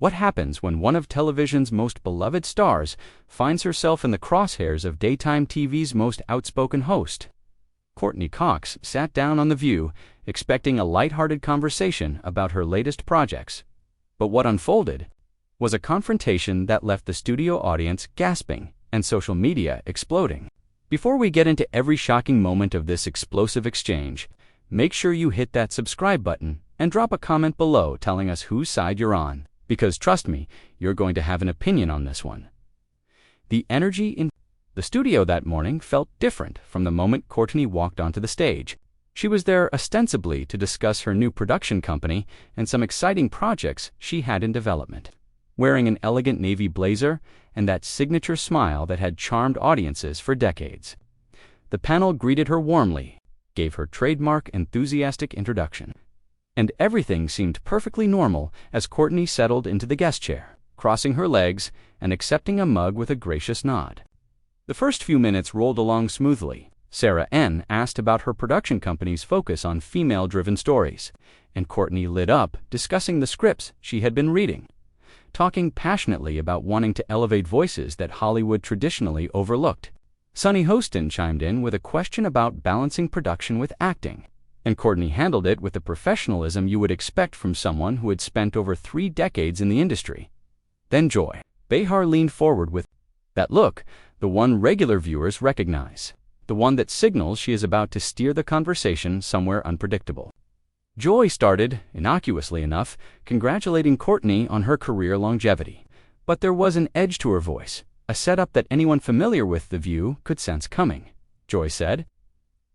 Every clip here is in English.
What happens when one of television's most beloved stars finds herself in the crosshairs of daytime TV's most outspoken host? Courteney Cox sat down on The View, expecting a lighthearted conversation about her latest projects. But what unfolded was a confrontation that left the studio audience gasping and social media exploding. Before we get into every shocking moment of this explosive exchange, make sure you hit that subscribe button and drop a comment below telling us whose side you're on, because trust me, you're going to have an opinion on this one. The energy in the studio that morning felt different from the moment Courteney walked onto the stage. She was there ostensibly to discuss her new production company and some exciting projects she had in development. Wearing an elegant navy blazer and that signature smile that had charmed audiences for decades, the panel greeted her warmly, gave her trademark enthusiastic introduction. And everything seemed perfectly normal as Courteney settled into the guest chair, crossing her legs and accepting a mug with a gracious nod. The first few minutes rolled along smoothly. Sarah N. asked about her production company's focus on female-driven stories, and Courteney lit up discussing the scripts she had been reading, talking passionately about wanting to elevate voices that Hollywood traditionally overlooked. Sunny Hostin chimed in with a question about balancing production with acting, and Courteney handled it with the professionalism you would expect from someone who had spent over 3 decades in the industry. Then Joy Behar leaned forward with that look, the one regular viewers recognize, the one that signals she is about to steer the conversation somewhere unpredictable. Joy started, innocuously enough, congratulating Courteney on her career longevity, but there was an edge to her voice, a setup that anyone familiar with The View could sense coming. Joy said,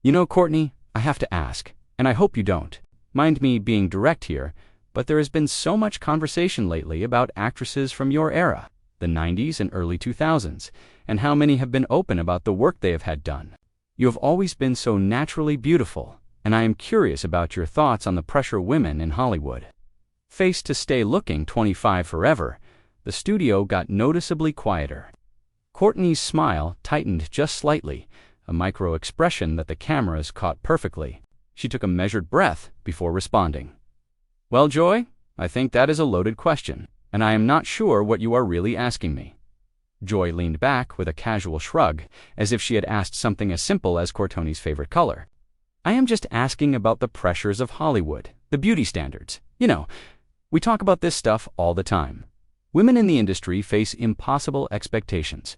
"You know, Courteney, I have to ask, and I hope you don't mind me being direct here, but there has been so much conversation lately about actresses from your era, the 90s and early 2000s, and how many have been open about the work they have had done. You have always been so naturally beautiful, and I am curious about your thoughts on the pressure women in Hollywood face to stay looking 25 forever." The studio got noticeably quieter. Courteney's smile tightened just slightly, a micro-expression that the cameras caught perfectly. She took a measured breath before responding. "Well, Joy, I think that is a loaded question, and I am not sure what you are really asking me." Joy leaned back with a casual shrug, as if she had asked something as simple as Courteney's favorite color. "I am just asking about the pressures of Hollywood, the beauty standards. You know, we talk about this stuff all the time. Women in the industry face impossible expectations.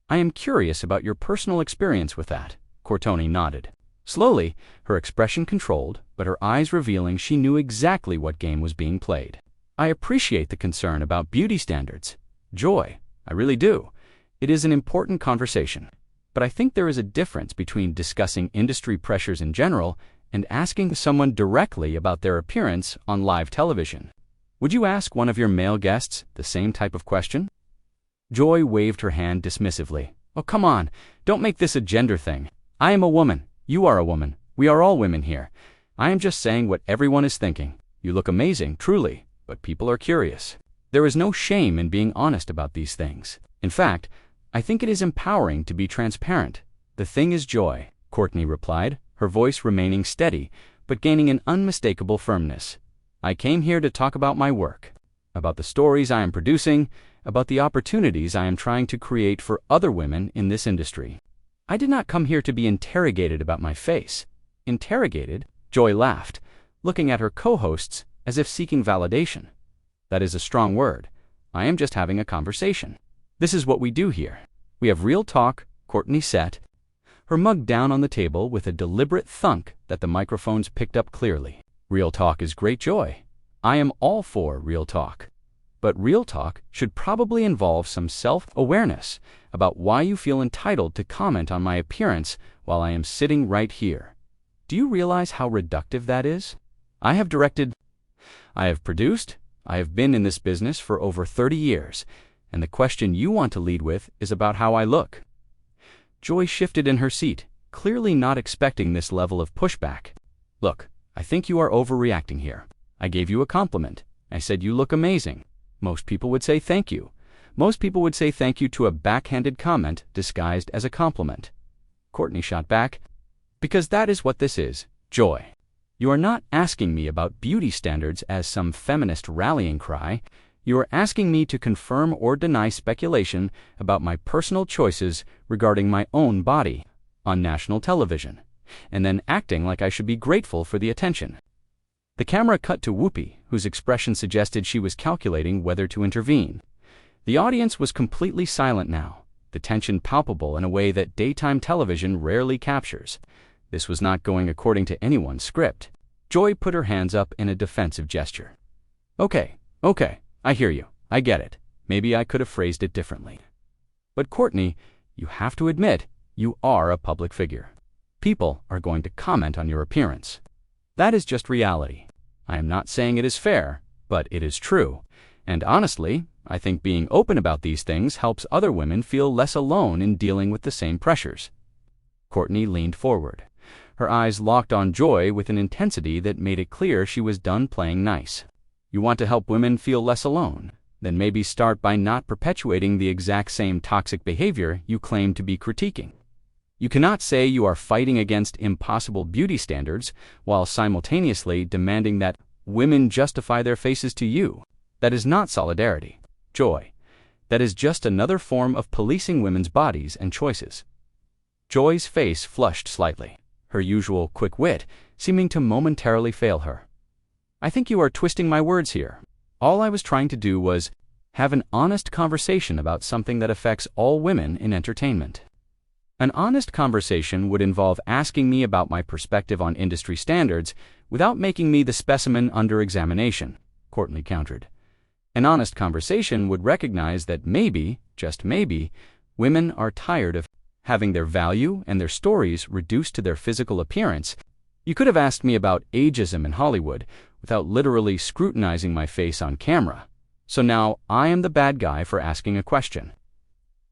I am curious about your personal experience with that." Courteney nodded. Slowly, her expression controlled, but her eyes revealing she knew exactly what game was being played. "I appreciate the concern about beauty standards, Joy. I really do. It is an important conversation. But I think there is a difference between discussing industry pressures in general and asking someone directly about their appearance on live television. Would you ask one of your male guests the same type of question?" Joy waved her hand dismissively. "Oh, come on. Don't make this a gender thing. I am a woman. You are a woman. We are all women here. I am just saying what everyone is thinking. You look amazing, truly, but people are curious. There is no shame in being honest about these things. In fact, I think it is empowering to be transparent." "The thing is, Joy," Courteney replied, her voice remaining steady, but gaining an unmistakable firmness. "I came here to talk about my work, about the stories I am producing, about the opportunities I am trying to create for other women in this industry. I did not come here to be interrogated about my face." "Interrogated?" Joy laughed, looking at her co-hosts as if seeking validation. "That is a strong word. I am just having a conversation. This is what we do here. We have real talk." Courteney sat, her mug down on the table with a deliberate thunk that the microphones picked up clearly. "Real talk is great, Joy. I am all for real talk. But real talk should probably involve some self-awareness about why you feel entitled to comment on my appearance while I am sitting right here. Do you realize how reductive that is? I have directed, I have produced, I have been in this business for over 30 years, and the question you want to lead with is about how I look." Joy shifted in her seat, clearly not expecting this level of pushback. "Look, I think you are overreacting here. I gave you a compliment. I said you look amazing. Most people would say thank you. Most people would say thank you to a backhanded comment disguised as a compliment." Courteney shot back, "Because that is what this is, Joy. You are not asking me about beauty standards as some feminist rallying cry. You are asking me to confirm or deny speculation about my personal choices regarding my own body on national television, and then acting like I should be grateful for the attention. The camera cut to Whoopi, whose expression suggested she was calculating whether to intervene. The audience was completely silent now, the tension palpable in a way that daytime television rarely captures. This was not going according to anyone's script. Joy put her hands up in a defensive gesture. Okay, I hear you. I get it. Maybe I could have phrased it differently. But Courtney, you have to admit, you are a public figure. People are going to comment on your appearance. That is just reality. I am not saying it is fair, but it is true. And honestly, I think being open about these things helps other women feel less alone in dealing with the same pressures. Courtney leaned forward. Her eyes locked on Joy with an intensity that made it clear she was done playing nice. You want to help women feel less alone? Then maybe start by not perpetuating the exact same toxic behavior you claim to be critiquing. You cannot say you are fighting against impossible beauty standards while simultaneously demanding that women justify their faces to you. That is not solidarity. Joy, that is just another form of policing women's bodies and choices. Joy's face flushed slightly, her usual quick wit seeming to momentarily fail her. I think you are twisting my words here. All I was trying to do was have an honest conversation about something that affects all women in entertainment. An honest conversation would involve asking me about my perspective on industry standards without making me the specimen under examination, Courtney countered. An honest conversation would recognize that maybe, just maybe, women are tired of having their value and their stories reduced to their physical appearance. You could have asked me about ageism in Hollywood without literally scrutinizing my face on camera. So now I am the bad guy for asking a question.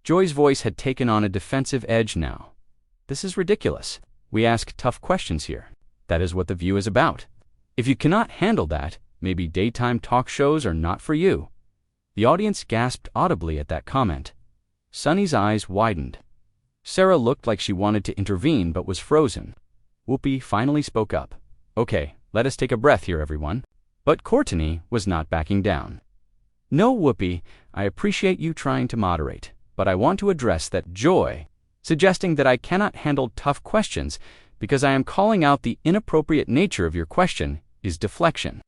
Joy's voice had taken on a defensive edge now. This is ridiculous. We ask tough questions here. That is what The View is about. If you cannot handle that, maybe daytime talk shows are not for you. The audience gasped audibly at that comment. Sunny's eyes widened. Sarah looked like she wanted to intervene but was frozen. Whoopi finally spoke up. Okay, let us take a breath here, everyone. But Courtney was not backing down. No, Whoopi, I appreciate you trying to moderate, but I want to address that Joy, suggesting that I cannot handle tough questions because I am calling out the inappropriate nature of your question, is deflection.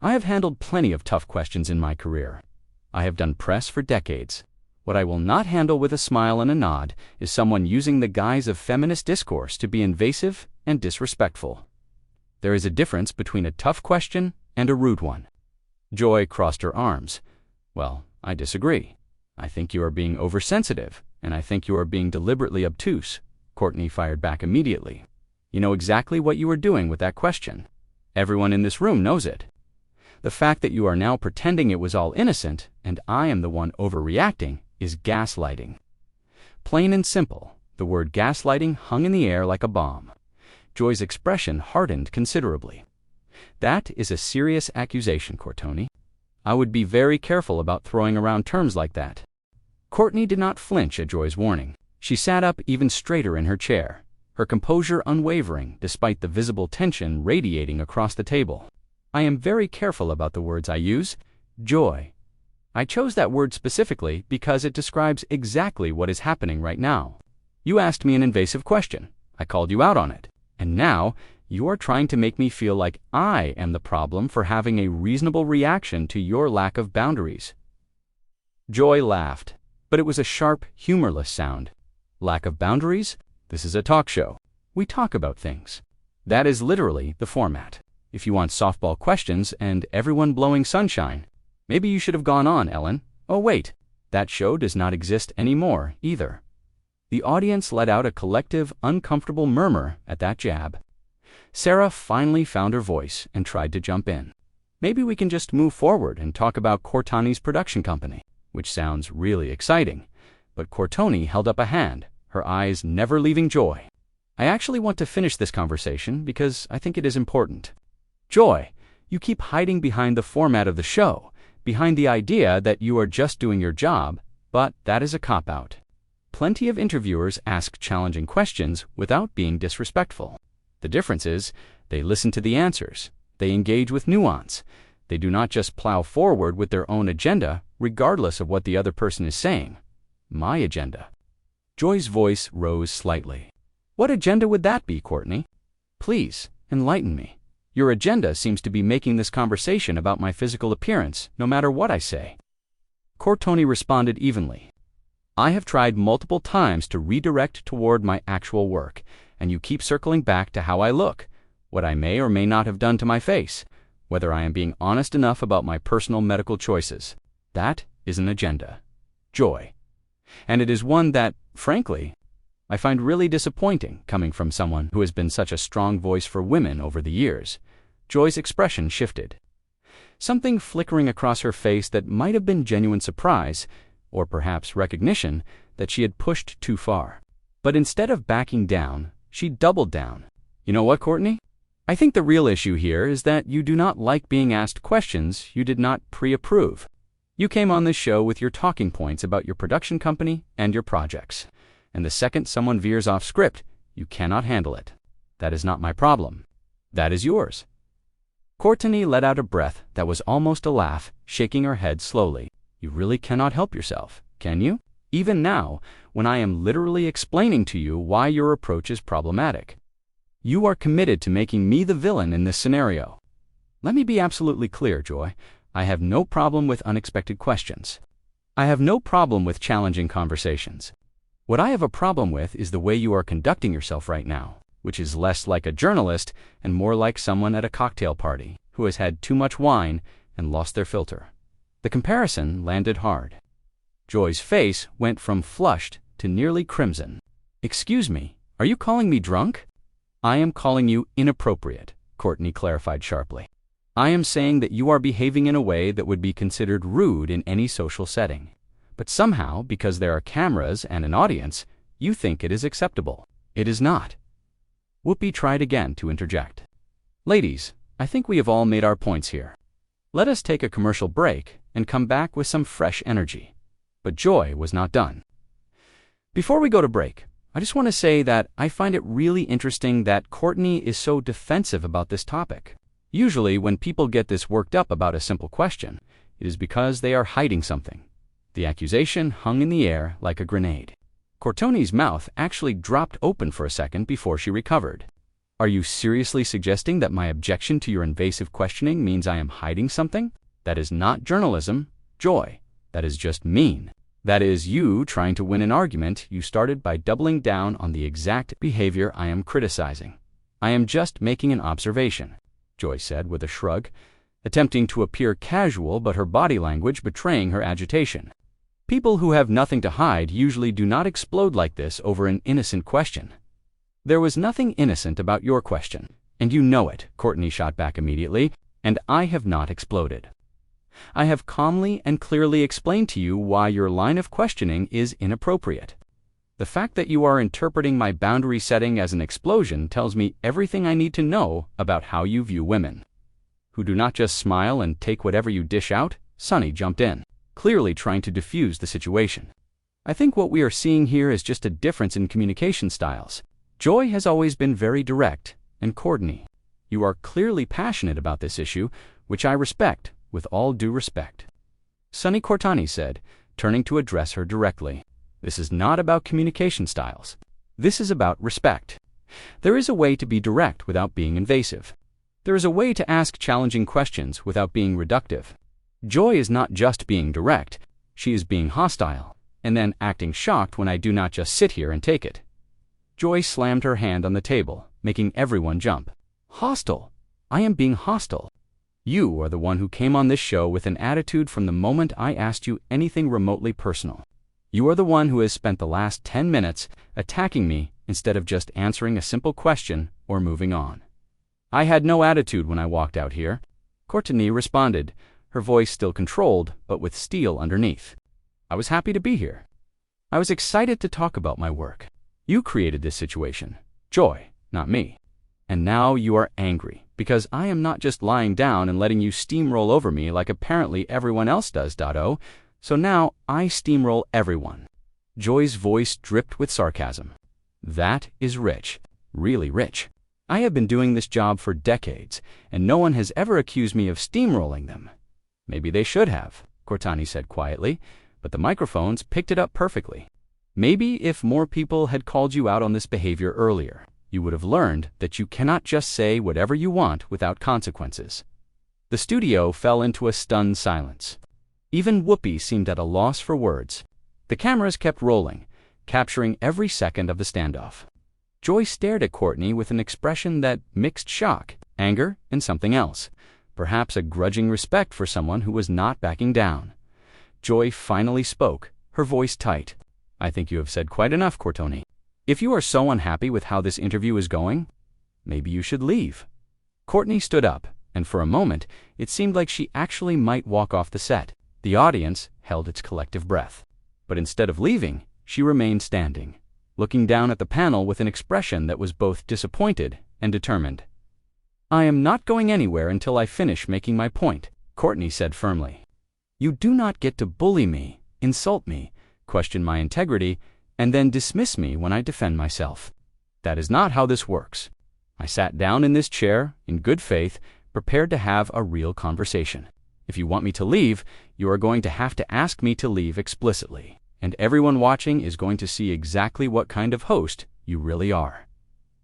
I have handled plenty of tough questions in my career. I have done press for decades. What I will not handle with a smile and a nod is someone using the guise of feminist discourse to be invasive and disrespectful. There is a difference between a tough question and a rude one. Joy crossed her arms. Well, I disagree. I think you are being oversensitive, and I think you are being deliberately obtuse, Courtney fired back immediately. You know exactly what you are doing with that question. Everyone in this room knows it. The fact that you are now pretending it was all innocent and I am the one overreacting is gaslighting. Plain and simple, the word gaslighting hung in the air like a bomb. Joy's expression hardened considerably. That is a serious accusation, Courtney. I would be very careful about throwing around terms like that. Courtney did not flinch at Joy's warning. She sat up even straighter in her chair, her composure unwavering despite the visible tension radiating across the table. I am very careful about the words I use. Joy. I chose that word specifically because it describes exactly what is happening right now. You asked me an invasive question. I called you out on it. And now, you are trying to make me feel like I am the problem for having a reasonable reaction to your lack of boundaries. Joy laughed, but it was a sharp, humorless sound. Lack of boundaries? This is a talk show. We talk about things. That is literally the format. If you want softball questions and everyone blowing sunshine, maybe you should have gone on, Ellen. Oh wait, that show does not exist anymore either. The audience let out a collective, uncomfortable murmur at that jab. Sarah finally found her voice and tried to jump in. Maybe we can just move forward and talk about Courtney's production company, which sounds really exciting. But Courtney held up a hand, her eyes never leaving Joy. I actually want to finish this conversation because I think it is important. Joy, you keep hiding behind the format of the show, behind the idea that you are just doing your job, but that is a cop-out. Plenty of interviewers ask challenging questions without being disrespectful. The difference is, they listen to the answers, they engage with nuance, They do not just plow forward with their own agenda, regardless of what the other person is saying. My agenda. Joy's voice rose slightly. What agenda would that be, Courtney? Please, enlighten me. Your agenda seems to be making this conversation about my physical appearance, no matter what I say. Courtney responded evenly. I have tried multiple times to redirect toward my actual work, and you keep circling back to how I look, what I may or may not have done to my face, whether I am being honest enough about my personal medical choices. That is an agenda. Joy. And it is one that, frankly, I find really disappointing coming from someone who has been such a strong voice for women over the years. Joy's expression shifted. Something flickering across her face that might have been genuine surprise, or perhaps recognition, that she had pushed too far. But instead of backing down, she doubled down. You know what, Courtney? I think the real issue here is that you do not like being asked questions you did not pre-approve. You came on this show with your talking points about your production company and your projects. And the second someone veers off script, you cannot handle it. That is not my problem. That is yours. Courtney let out a breath that was almost a laugh, shaking her head slowly. You really cannot help yourself, can you? Even now, when I am literally explaining to you why your approach is problematic. You are committed to making me the villain in this scenario. Let me be absolutely clear, Joy. I have no problem with unexpected questions. I have no problem with challenging conversations. What I have a problem with is the way you are conducting yourself right now, which is less like a journalist and more like someone at a cocktail party who has had too much wine and lost their filter. The comparison landed hard. Joy's face went from flushed to nearly crimson. Excuse me, are you calling me drunk? I am calling you inappropriate, Courtney clarified sharply. I am saying that you are behaving in a way that would be considered rude in any social setting. But somehow, because there are cameras and an audience, you think it is acceptable. It is not. Whoopi tried again to interject. Ladies, I think we have all made our points here. Let us take a commercial break and come back with some fresh energy. But Joy was not done. Before we go to break, I just want to say that I find it really interesting that Courtney is so defensive about this topic. Usually, when people get this worked up about a simple question, it is because they are hiding something. The accusation hung in the air like a grenade. Courtney's mouth actually dropped open for a second before she recovered. Are you seriously suggesting that my objection to your invasive questioning means I am hiding something? That is not journalism, Joy. That is just mean. That is you trying to win an argument you started by doubling down on the exact behavior I am criticizing. I am just making an observation, Joy said with a shrug, attempting to appear casual but her body language betraying her agitation. People who have nothing to hide usually do not explode like this over an innocent question. There was nothing innocent about your question, and you know it, Courtney shot back immediately, and I have not exploded. I have calmly and clearly explained to you why your line of questioning is inappropriate. The fact that you are interpreting my boundary setting as an explosion tells me everything I need to know about how you view women. Who do not just smile and take whatever you dish out. Sunny jumped in, clearly trying to diffuse the situation. I think what we are seeing here is just a difference in communication styles. Joy has always been very direct, and Courtney, you are clearly passionate about this issue, which I respect, with all due respect. Sunny, Courtney said, turning to address her directly. This is not about communication styles. This is about respect. There is a way to be direct without being invasive. There is a way to ask challenging questions without being reductive. Joy is not just being direct, she is being hostile, and then acting shocked when I do not just sit here and take it. Joy slammed her hand on the table, making everyone jump. Hostile? I am being hostile. You are the one who came on this show with an attitude from the moment I asked you anything remotely personal. You are the one who has spent the last 10 minutes attacking me instead of just answering a simple question or moving on. I had no attitude when I walked out here, Courtney responded, her voice still controlled, but with steel underneath. I was happy to be here. I was excited to talk about my work. You created this situation, Joy, not me. And now you are angry, because I am not just lying down and letting you steamroll over me like apparently everyone else does, Dotto. So now I steamroll everyone. Joy's voice dripped with sarcasm. That is rich, really rich. I have been doing this job for decades, and no one has ever accused me of steamrolling them." "Maybe they should have," Courtney said quietly, "but the microphones picked it up perfectly. Maybe if more people had called you out on this behavior earlier, you would have learned that you cannot just say whatever you want without consequences." The studio fell into a stunned silence. Even Whoopi seemed at a loss for words. The cameras kept rolling, capturing every second of the standoff. Joy stared at Courtney with an expression that mixed shock, anger, and something else, perhaps a grudging respect for someone who was not backing down. Joy finally spoke, her voice tight. "I think you have said quite enough, Courtney. If you are so unhappy with how this interview is going, maybe you should leave." Courtney stood up, and for a moment, it seemed like she actually might walk off the set. The audience held its collective breath. But instead of leaving, she remained standing, looking down at the panel with an expression that was both disappointed and determined. "I am not going anywhere until I finish making my point," Courtney said firmly. "You do not get to bully me, insult me, question my integrity, and then dismiss me when I defend myself. That is not how this works. I sat down in this chair, in good faith, prepared to have a real conversation. If you want me to leave, you are going to have to ask me to leave explicitly, and everyone watching is going to see exactly what kind of host you really are."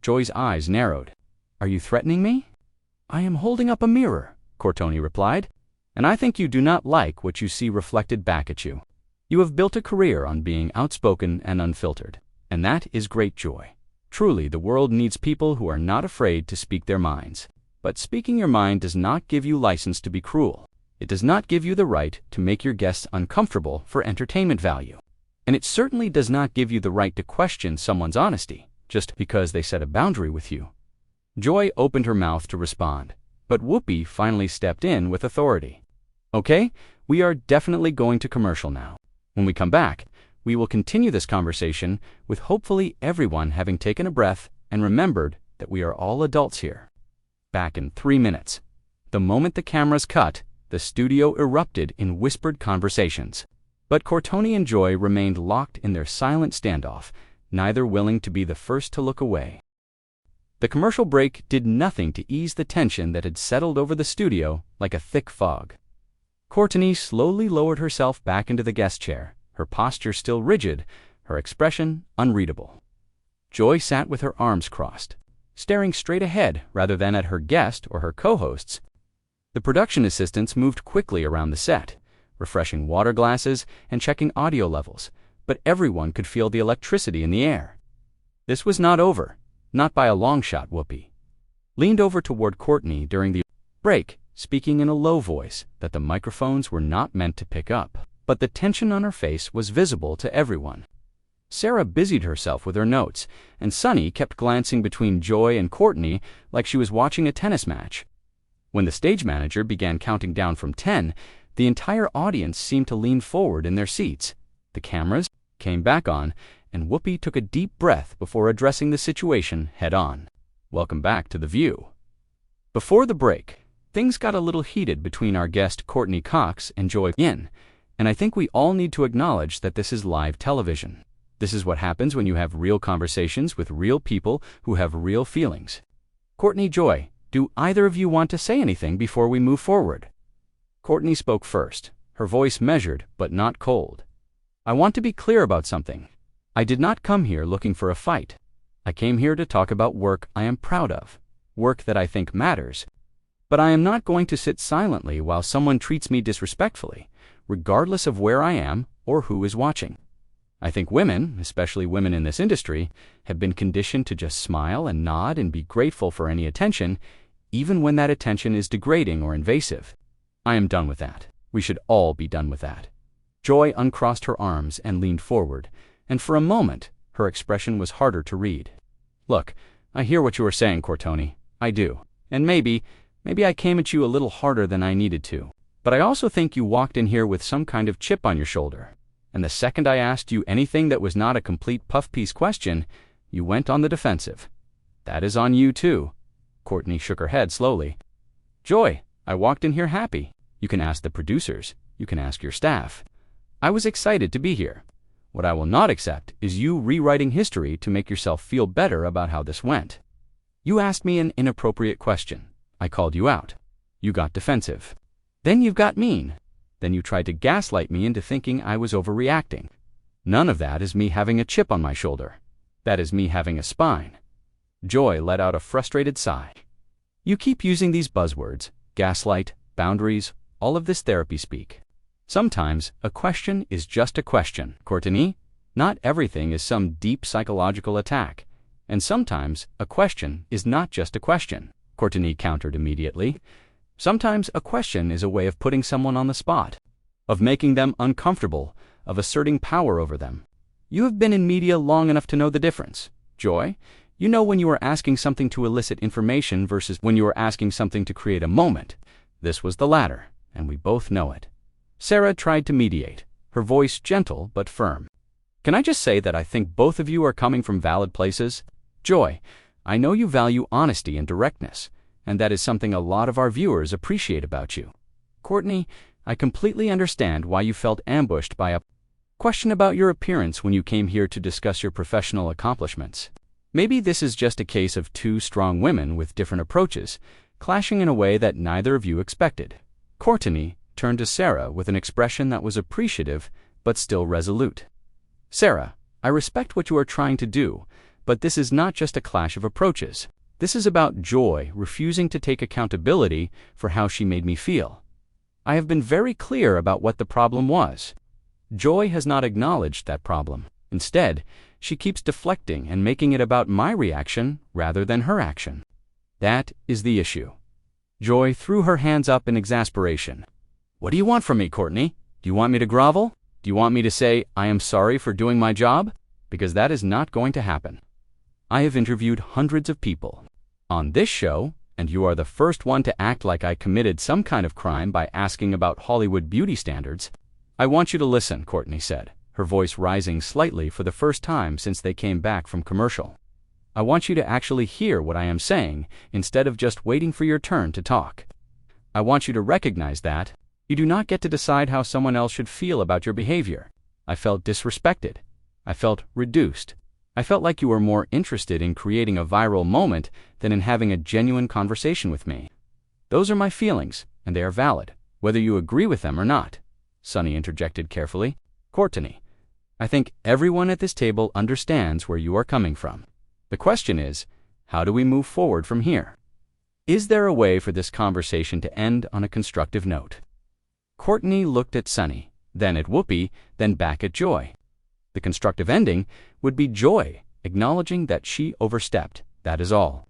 Joy's eyes narrowed. "Are you threatening me?" "I am holding up a mirror," Courtney replied, "and I think you do not like what you see reflected back at you. You have built a career on being outspoken and unfiltered, and that is great, Joy. Truly, the world needs people who are not afraid to speak their minds. But speaking your mind does not give you license to be cruel. It does not give you the right to make your guests uncomfortable for entertainment value. And it certainly does not give you the right to question someone's honesty just because they set a boundary with you." Joy opened her mouth to respond, but Whoopi finally stepped in with authority. "Okay, we are definitely going to commercial now. When we come back, we will continue this conversation with hopefully everyone having taken a breath and remembered that we are all adults here. Back in 3 minutes." The moment the cameras cut, the studio erupted in whispered conversations. But Courtney and Joy remained locked in their silent standoff, neither willing to be the first to look away. The commercial break did nothing to ease the tension that had settled over the studio like a thick fog. Courtney slowly lowered herself back into the guest chair, her posture still rigid, her expression unreadable. Joy sat with her arms crossed, staring straight ahead rather than at her guest or her co-hosts. The production assistants moved quickly around the set, refreshing water glasses and checking audio levels, but everyone could feel the electricity in the air. This was not over, not by a long shot. Whoopi leaned over toward Courtney during the break, speaking in a low voice that the microphones were not meant to pick up, but the tension on her face was visible to everyone. Sarah busied herself with her notes, and Sunny kept glancing between Joy and Courtney like she was watching a tennis match. When the stage manager began counting down from 10, the entire audience seemed to lean forward in their seats. The cameras came back on, and Whoopi took a deep breath before addressing the situation head-on. "Welcome back to The View." Before the break, things got a little heated between our guest Courteney Cox and Joy Behar, and I think we all need to acknowledge that this is live television. This is what happens when you have real conversations with real people who have real feelings. Courtney, Joy, do either of you want to say anything before we move forward? Courtney spoke first, her voice measured but not cold. "I want to be clear about something. I did not come here looking for a fight. I came here to talk about work I am proud of, work that I think matters. But I am not going to sit silently while someone treats me disrespectfully, regardless of where I am or who is watching. I think women, especially women in this industry, have been conditioned to just smile and nod and be grateful for any attention, even when that attention is degrading or invasive. I am done with that. We should all be done with that." Joy uncrossed her arms and leaned forward, and for a moment, her expression was harder to read. "Look, I hear what you are saying, Courtney. I do. And maybe I came at you a little harder than I needed to. But I also think you walked in here with some kind of chip on your shoulder. And the second I asked you anything that was not a complete puff-piece question, you went on the defensive. That is on you, too." Courtney shook her head slowly. "Joy, I walked in here happy. You can ask the producers. You can ask your staff. I was excited to be here. What I will not accept is you rewriting history to make yourself feel better about how this went." You asked me an inappropriate question. I called you out. You got defensive. Then you got mean. Then you tried to gaslight me into thinking I was overreacting. None of that is me having a chip on my shoulder. That is me having a spine." Joy let out a frustrated sigh. "You keep using these buzzwords, gaslight, boundaries, all of this therapy speak. Sometimes a question is just a question, Courteney. Not everything is some deep psychological attack. And sometimes a question is not just a question," Courteney countered immediately. "Sometimes a question is a way of putting someone on the spot, of making them uncomfortable, of asserting power over them. You have been in media long enough to know the difference. Joy, you know when you are asking something to elicit information versus when you are asking something to create a moment. This was the latter, and we both know it." Sarah tried to mediate, her voice gentle but firm. "Can I just say that I think both of you are coming from valid places? Joy, I know you value honesty and directness, and that is something a lot of our viewers appreciate about you. Courteney, I completely understand why you felt ambushed by a question about your appearance when you came here to discuss your professional accomplishments. Maybe this is just a case of two strong women with different approaches, clashing in a way that neither of you expected." Courteney turned to Sarah with an expression that was appreciative but still resolute. "Sarah, I respect what you are trying to do, but this is not just a clash of approaches. This is about Joy refusing to take accountability for how she made me feel. I have been very clear about what the problem was. Joy has not acknowledged that problem. Instead, she keeps deflecting and making it about my reaction rather than her action. That is the issue." Joy threw her hands up in exasperation. "What do you want from me, Courteney? Do you want me to grovel? Do you want me to say, I am sorry for doing my job? Because that is not going to happen. I have interviewed hundreds of people on this show, and you are the first one to act like I committed some kind of crime by asking about Hollywood beauty standards." "I want you to listen," Courteney said, her voice rising slightly for the first time since they came back from commercial. "I want you to actually hear what I am saying instead of just waiting for your turn to talk. I want you to recognize that you do not get to decide how someone else should feel about your behavior. I felt disrespected. I felt reduced. I felt like you were more interested in creating a viral moment than in having a genuine conversation with me. Those are my feelings, and they are valid, whether you agree with them or not." Sonny interjected carefully. "Courteney, I think everyone at this table understands where you are coming from. The question is, how do we move forward from here? Is there a way for this conversation to end on a constructive note?" Courteney looked at Sonny, then at Whoopi, then back at Joy. The constructive ending would be Joy acknowledging that she overstepped, that is all.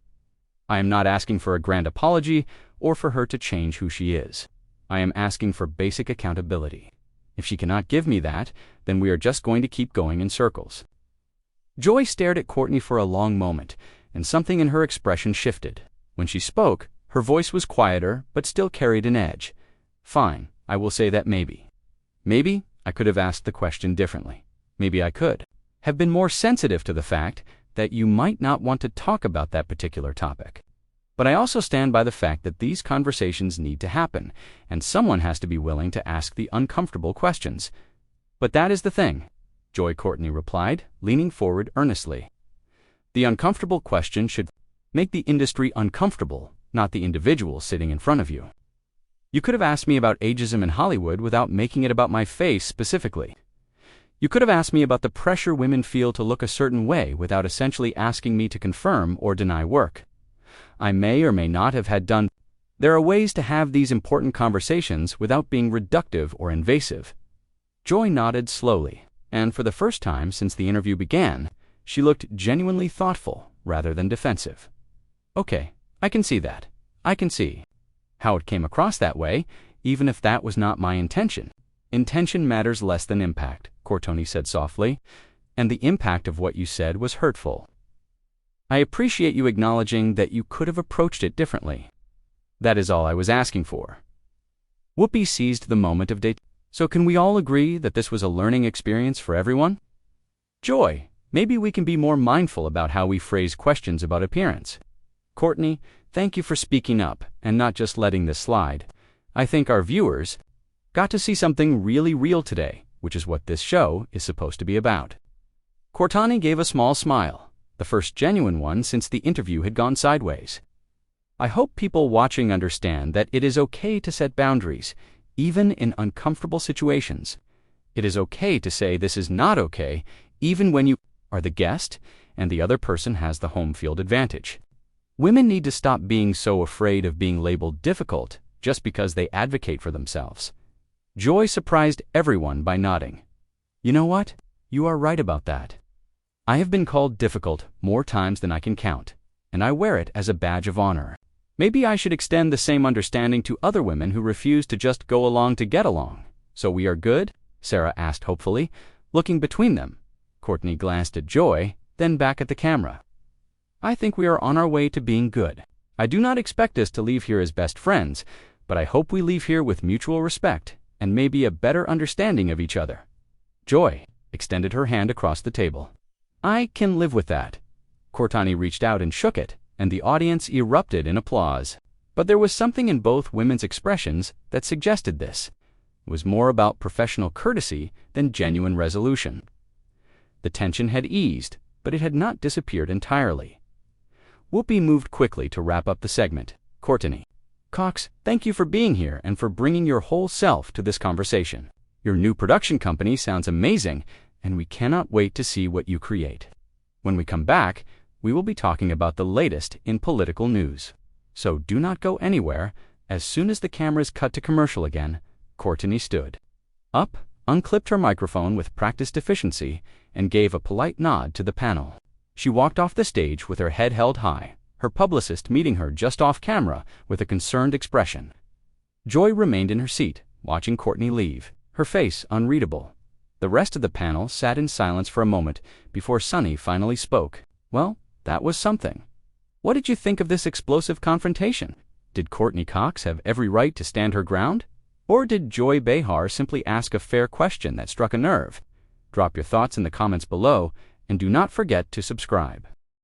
I am not asking for a grand apology or for her to change who she is. I am asking for basic accountability. If she cannot give me that, then we are just going to keep going in circles." Joy stared at Courteney for a long moment, and something in her expression shifted. When she spoke, her voice was quieter but still carried an edge. "Fine, I will say that maybe. Maybe I could have asked the question differently. Maybe I could have been more sensitive to the fact that you might not want to talk about that particular topic. But I also stand by the fact that these conversations need to happen, and someone has to be willing to ask the uncomfortable questions. But that is the thing," Joy Courteney replied, leaning forward earnestly. "The uncomfortable question should make the industry uncomfortable, not the individual sitting in front of you. You could have asked me about ageism in Hollywood without making it about my face specifically. You could have asked me about the pressure women feel to look a certain way without essentially asking me to confirm or deny work. I may or may not have had done. There are ways to have these important conversations without being reductive or invasive." Joy nodded slowly, and for the first time since the interview began, she looked genuinely thoughtful rather than defensive. "Okay, I can see that. I can see how it came across that way, even if that was not my intention. Intention matters less than impact," Courteney said softly, "and the impact of what you said was hurtful. I appreciate you acknowledging that you could have approached it differently. That is all I was asking for." Whoopi seized the moment of "So can we all agree that this was a learning experience for everyone? Joy, maybe we can be more mindful about how we phrase questions about appearance. Courteney, thank you for speaking up and not just letting this slide. I think our viewers got to see something really real today, which is what this show is supposed to be about." Courteney gave a small smile. the first genuine one since the interview had gone sideways. I hope people watching understand that it is okay to set boundaries, even in uncomfortable situations. It is okay to say this is not okay, even when you are the guest and the other person has the home field advantage. Women need to stop being so afraid of being labeled difficult just because they advocate for themselves. Joy surprised everyone by nodding. You know what? You are right about that. I have been called difficult more times than I can count, and I wear it as a badge of honor. Maybe I should extend the same understanding to other women who refuse to just go along to get along. So we are good? Sarah asked hopefully, looking between them. Courtney glanced at Joy, then back at the camera. I think we are on our way to being good. I do not expect us to leave here as best friends, but I hope we leave here with mutual respect and maybe a better understanding of each other. Joy extended her hand across the table. I can live with that. Courtney reached out and shook it, and the audience erupted in applause. But there was something in both women's expressions that suggested this. It was more about professional courtesy than genuine resolution. The tension had eased, but it had not disappeared entirely. Whoopi moved quickly to wrap up the segment. Courtney Cox, thank you for being here and for bringing your whole self to this conversation. Your new production company sounds amazing, and we cannot wait to see what you create. When we come back, we will be talking about the latest in political news. So do not go anywhere. As soon as the cameras cut to commercial again, Courtney stood up, unclipped her microphone with practiced efficiency, and gave a polite nod to the panel. She walked off the stage with her head held high, her publicist meeting her just off camera with a concerned expression. Joy remained in her seat, watching Courtney leave, her face unreadable. The rest of the panel sat in silence for a moment before Sunny finally spoke. Well, that was something. What did you think of this explosive confrontation? Did Courtney Cox have every right to stand her ground? Or did Joy Behar simply ask a fair question that struck a nerve? Drop your thoughts in the comments below, and do not forget to subscribe.